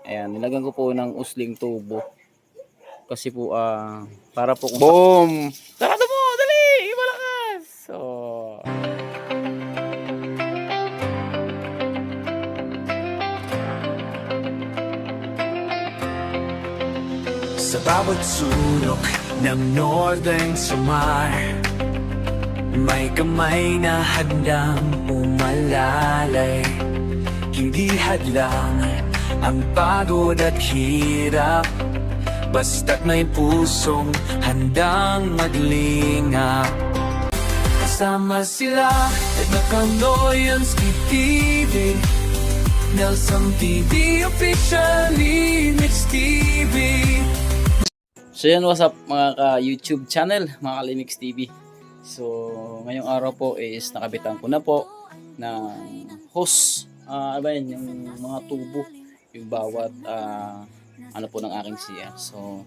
Ayan, nilagyan ko po ng usling tubo. Kasi po, para po kung... Boom! Sarado mo! Dali! Malakas! So... Sa bawat sulok ng Northern Samar, may kamay na handang umalalay. Hindi hadlang ang pagod at hirap, basta't may pusong handang maglingap. Kasama sila at Nakanoyanski TV, Nelson TV, officially Mix TV. So yan, what's up mga ka-YouTube channel, mga Kalimix TV. So ngayong araw po is nakabitan ko na po ng hose, yung mga tubo, yung bawat ano po ng aking CR. So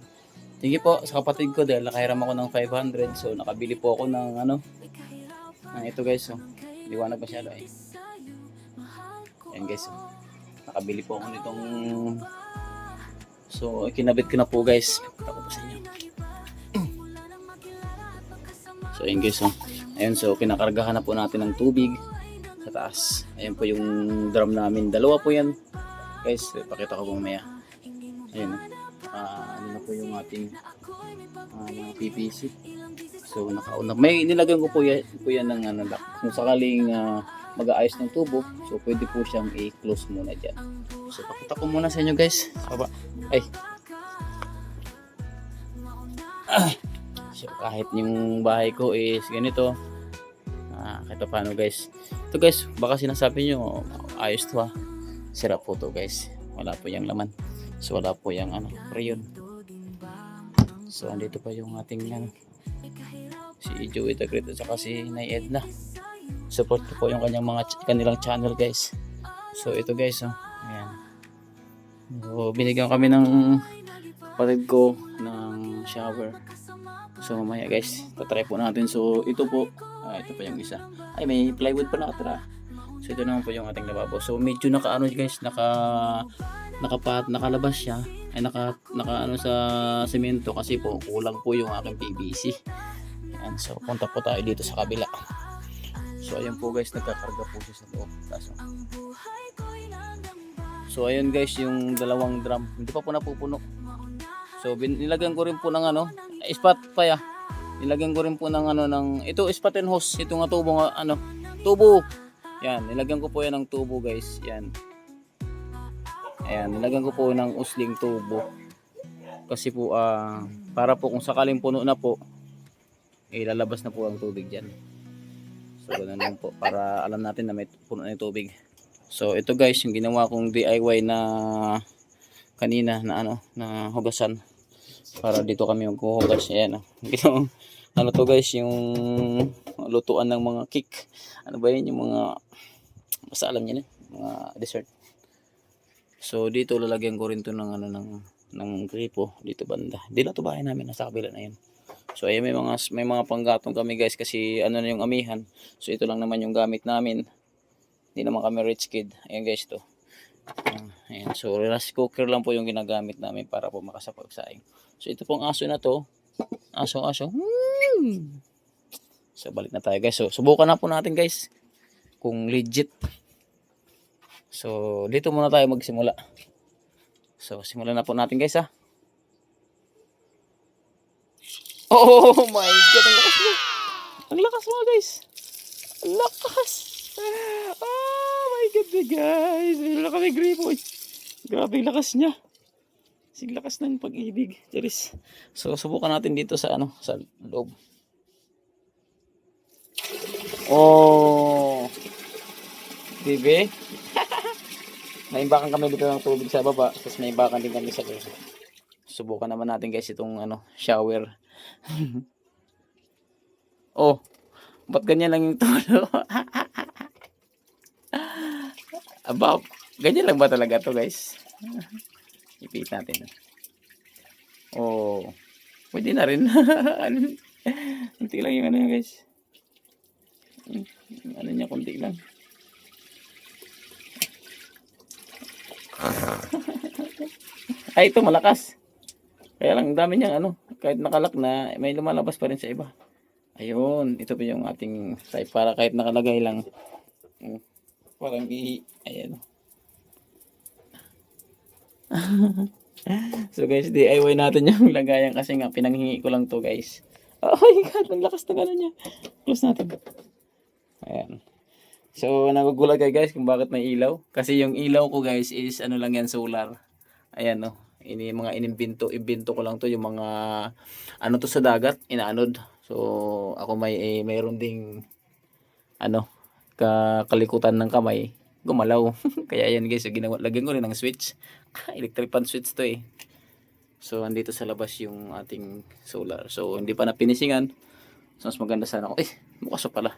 thank you po sa kapatid ko dahil nakahiram ako ng 500. So nakabili po ako ng ito guys. So liwanag masyado eh. Ayan guys, so nakabili po ako nitong, so kinabit ko na po guys. Pakita ko po sa inyo. So ayun guys, so ayun, so kinakargahan na po natin ng tubig sa taas. Ayun po yung drum namin, dalawa po yan guys. Pakita ko mamaya. Ayun, ano na po yung ating mga PVC. So nakauna, may nilagyan ko po yan ng lock. Kung sakaling mag-aayos ng tubo, so pwede po siyang i-close muna dyan. So pakita ko muna sa inyo guys. Ay. So kahit yung bahay ko is ganito, kahit paano guys. Ito guys, baka sinasabi nyo ayos to ha. Sira po to guys. Wala po yung laman. So wala po yung rayon. So andito pa yung ating si Joey the Great at saka si Nay Edna. Support ko po yung kanilang channel guys. So ito guys, ayan. So binigyan kami ng kapatid ko ng shower. So mamaya guys, tatry po natin. So ito po, ito pa yung isa. Ay, may plywood pa nakatira. So ito naman po yung ating lababo. So medyo guys, nakalabas siya. Ay naka sa semento kasi po kulang po yung aking PVC. Ayan, so punta po tayo dito sa kabila. So ayun po guys, nagkakarga po siya sa loob. So ayun guys, yung dalawang drum, hindi pa po napupuno. So nilagyan ko rin po ng spot pa ya. Nilagyan ko rin po ng ito spot and hose, ito nga tubo tubo. Yan, nilagyan ko po yan ng tubo guys. Yan. Ayan, nilagyan ko po ng usling tubo. Kasi po para po kung sakaling puno na po, lalabas na po ang tubig diyan. So ganun lang po para alam natin na may puno na yung tubig. So ito guys, yung ginawa kong DIY na kanina na hugasan. Para dito kami maghuhugas. Ayan. To guys, yung lutuan ng mga cake. Ano ba yun? Yung mga, basta alam niyo na, mga dessert. So dito lalagyan ko rin to ng gripo dito banda. Di lang to bahay namin, nasa kabila na yun. So ayan, may mga panggatong kami guys kasi na yung amihan. So ito lang naman yung gamit namin. Hindi naman kami rich kid. Ayan guys, to. Ayan, so rice cooker lang po yung ginagamit namin para po makasapagsaing. So ito pong aso na to, aso. So balik na tayo guys. So subukan na po natin guys kung legit. So dito muna tayo magsimula. So simulan na po natin guys ha. Oh my god, ang lakas mo. Ang lakas mo guys. Ang lakas. Oh my god guys. Wala kami gripo. Grabe yung lakas niya. Sig lakas ng pag-ibig. Charis. So subukan natin dito sa sa loob. Oh. Bibi. May imbakan kami dito ng tubig sa baba, tapos may imbakan din kami sa loob. Subukan naman natin guys itong shower. Oh, ba't ganyan lang yung tulo? About, ganyan lang ba talaga to guys? Ipit natin. Oh, pwede na rin. Kunti lang yung guys. Niya, kunti lang. Ay, ito malakas. Kaya lang, ang dami niyang ano, kahit nakalak na, may lumalabas pa rin sa iba. Ayun, ito po yung ating type para kahit nakalagay lang. mm, Parang ayan. So guys, DIY natin yung lagayan kasi nga pinanghingi ko lang to guys. Oh my god, ang lakas ng ano niya. Close natin. Ayan. So nagugulat kayo guys kung bakit may ilaw. Kasi yung ilaw ko guys is ano lang yan, solar. Ayan no. Mga inimbento ko lang to yung mga ano to sa dagat, inaanod. So ako mayroon ding ano kalikutan ng kamay gumalaw. Kaya yan guys, lagyan ko rin ng switch. Electric fan switch to eh. So andito sa labas yung ating solar. So hindi pa napinisingan. So mas maganda sana ako. Bukas pa pala.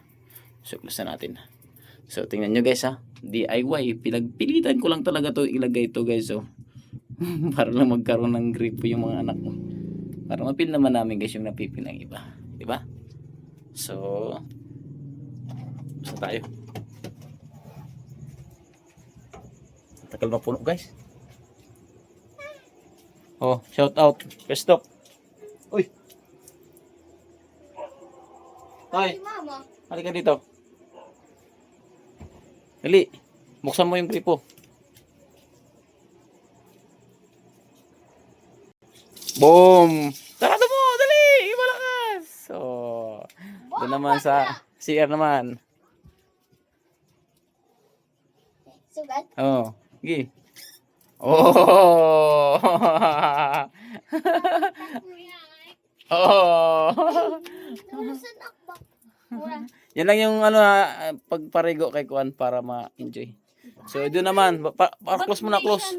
So close na natin. So tingnan nyo guys ha. DIY. Pinagpilitan ko lang talaga to ilagay to guys. So para lang magkaroon ng grip yung mga anak mo. Para mapil naman namin guys yung napipil ng iba. Diba? So basta tayo. Tagal na puno guys. Oh, shout out. Stop. Uy. Hoy. Mama. Halika dito. Dali. Buksan mo yung gripo. Boom! Sarado mo! Dali! Malakas! So, doon naman sa CR naman. Sugat? Oh, sige. Oh! Oh! Nulusan akbak. Mura. Yan lang yung ano pagparigo kay Kuan para ma-enjoy. So, doon naman, close mo na, close.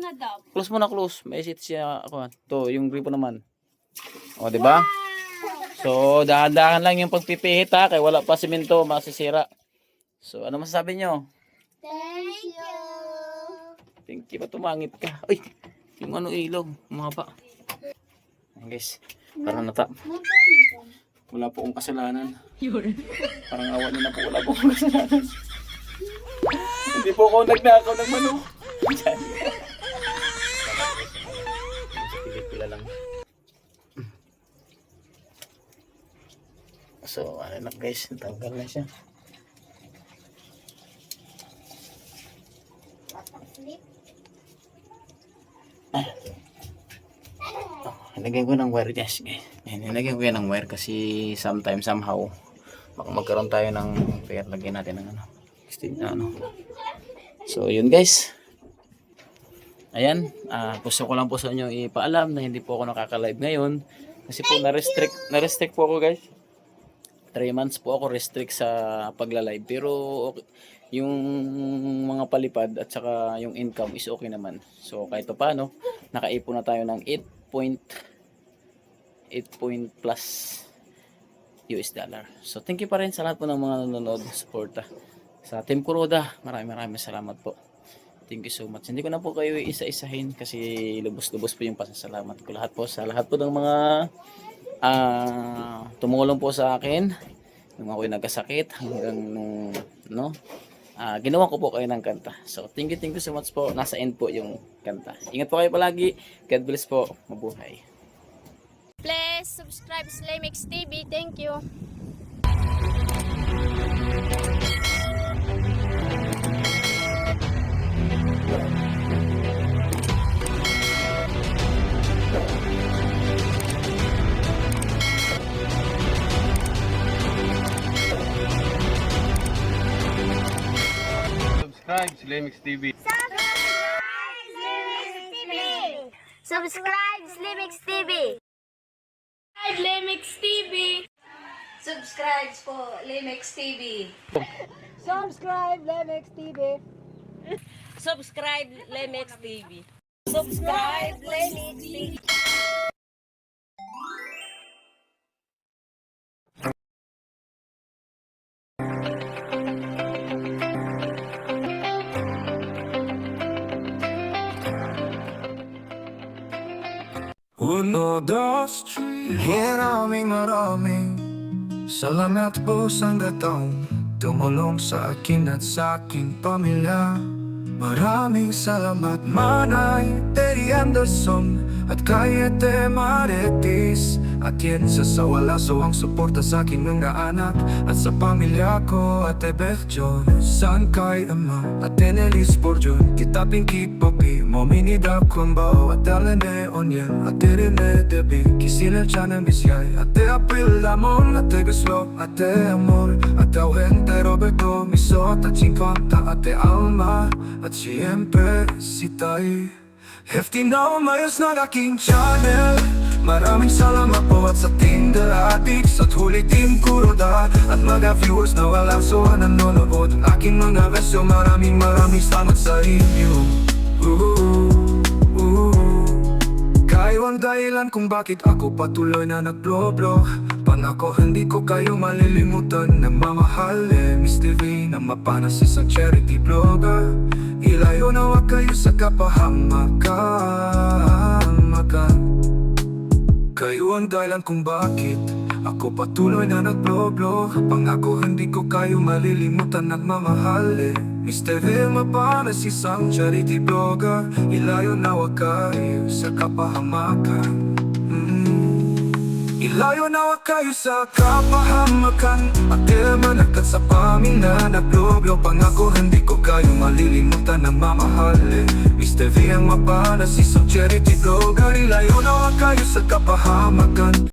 Close mo na, close. May seat siya, Kuan. To, yung gripo naman. O, di ba? So, dahan-dahan lang yung pagpipihit ha, kaya wala pa simento, masisira. So, ano masasabi nyo? Thank you. Thank you, tumangit ka. Ay, yung ano ilaw, umaba. Ayan guys, parang wala po akong kasalanan. Parang awa niyo na po, wala po akong kasalanan. Hindi po ako nagnakaw ng manok. Pila lang. So, ano na guys, tanggal na siya. Nilagay ko ng wire guys. Nilagay ko yan ng wire kasi somehow baka magkaroon tayo ng kaya lagyan natin ng ano. So yun guys. Ayan, gusto ko lang po sa inyo ipaalam na hindi po ako nakaka-live ngayon kasi po na-restrict po ako guys. 3 months po ako restrict sa pagla-live pero okay, yung mga palipad at saka yung income is okay naman. So kahit pa paano, nakaipon na tayo ng 8 plus US dollar. So thank you pa rin sa lahat po ng mga nanonood, suporta. Sa Team Kuroda, maraming salamat po. Thank you so much. Hindi ko na po kayo isa-isahin kasi lubos-lubos po yung pasasalamat ko. Sa lahat po ng mga tumulong po sa akin nung ako'y nagkasakit hanggang nung ginawa ko po kayo ng kanta. So thank you so much po. Nasa end po yung kanta. Ingat po kayo palagi. God bless po. Mabuhay. Please subscribe Slimix TV. Thank you. Subscribe Slimix TV. Subscribe Slimix TV. Slimix TV. Subscribe po, Limex TV. Subscribe Lemex TV. Subscribe, Limex TV. Subscribe, Limex TV. Uno, dos, maraming salamat po sa gatong tumulong sa akin at sa aking pamilya. Maraming salamat Manay Teddy Anderson at kay Ete Marites. At yan sa walaso ang suporta sa aking mga anak at sa pamilya ko. Ate Beth John, san kay Ama at Enelis Borjon, kita Pinky Poppy, Mominida Kumbao at Alene Onion, Ate Rene Debbie, Kisina Chana Misyay, Ate April Lamon, Ate Guslo, Ate Amor, Ate Awente Roberto Misot at 50, Ate Alma at siyempre si Tay. Hefty na umayos ng aking channel. Maraming salamat po at sa Tinder Addicts at huli Team Kuroda at mga viewers na walang suha nanonood ng aking mga verso. Maraming salamat sa inyo. Kayo ang dahilan kung bakit ako patuloy na nag-vlog. Pangako hindi ko kayo malilimutan na mamahalin. Miss TV na mapanas isang charity vlogger. Ilayo nawa kayo sa kapahamakan. Kayo ang dahilan kung bakit ako patuloy na nag-vlog. Pangako hindi ko kayo malilimutan at mamahalin. Mr. Vilma Panas, isang charity vlogger. Ilayo nawa kayo sa kapahamakan. Ilayo nawa kayo sa kapahamakan. At managkat sa pamilya nag-vlog. Pangako hindi ko kayo malilimutan ng mamahalin. Mr. V ang mapanas, isang charity vlogger. Ilayo nawa kayo sa kapahamakan.